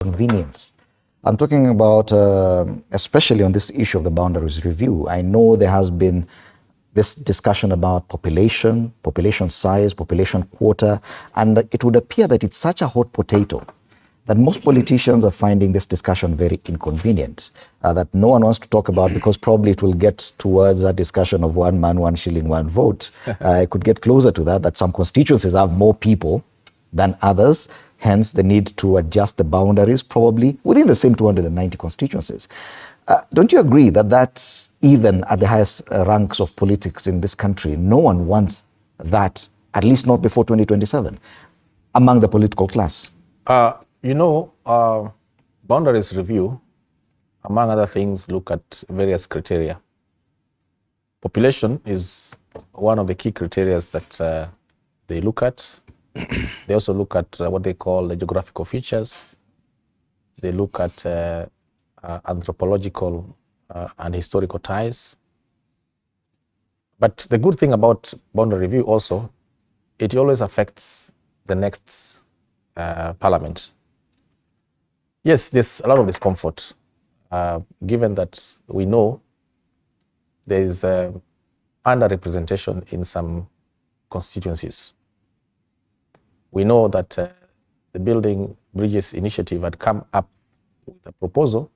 inconvenience. I'm talking about, especially on this issue of the boundaries review. I know there has been this discussion about population size, population quota, and it would appear that it's such a hot potato that most politicians are finding this discussion very inconvenient, that no one wants to talk about because probably it will get towards a discussion of one man, 1 shilling, 1 vote. It could get closer to that some constituencies have more people than others, hence the need to adjust the boundaries probably within the same 290 constituencies. Don't you agree that that's even at the highest ranks of politics in this country, no one wants that, at least not before 2027, among the political class? Boundaries review, among other things, look at various criteria. Population is one of the key criteria that they look at. They also look at what they call the geographical features. They look at anthropological and historical ties. But the good thing about boundary review also, it always affects the next parliament. Yes, there's a lot of discomfort, given that we know there is underrepresentation in some constituencies. We know that the Building Bridges initiative had come up with a proposal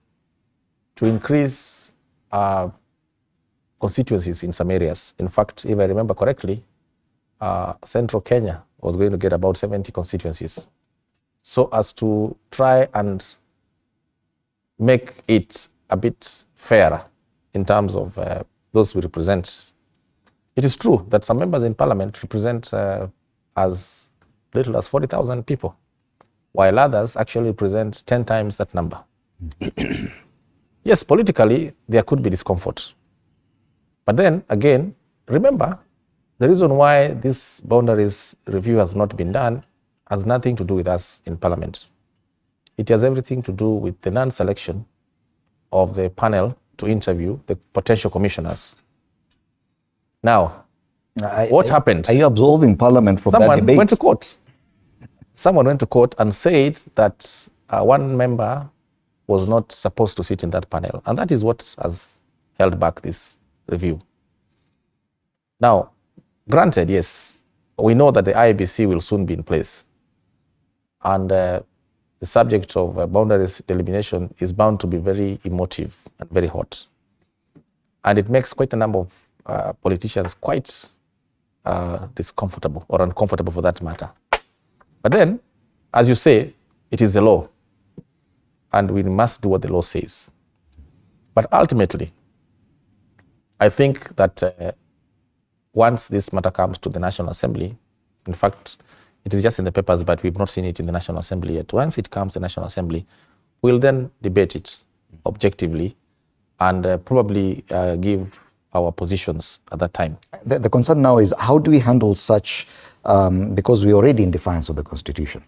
to increase constituencies in some areas. In fact, if I remember correctly, Central Kenya was going to get about 70 constituencies, so as to try and make it a bit fairer in terms of those we represent. It is true that some members in parliament represent as little as 40,000 people, while others actually represent 10 times that number. Yes, politically, there could be discomfort. But then, again, remember, the reason why this boundaries review has not been done has nothing to do with us in Parliament. It has everything to do with the non-selection of the panel to interview the potential commissioners. Now, what happened? Are you absolving Parliament from that debate? Someone went to court. Someone went to court and said that one member was not supposed to sit in that panel. And that is what has held back this review. Now, granted, yes, we know that the IEBC will soon be in place. And the subject of boundaries delimitation is bound to be very emotive and very hot. And it makes quite a number of politicians quite discomfortable or uncomfortable for that matter. But then, as you say, it is the law. And we must do what the law says. But ultimately, I think that once this matter comes to the National Assembly, in fact, it is just in the papers, but we've not seen it in the National Assembly yet. Once it comes to the National Assembly, we'll then debate it objectively and probably give our positions at that time. The concern now is how do we handle such, because we're already in defiance of the Constitution.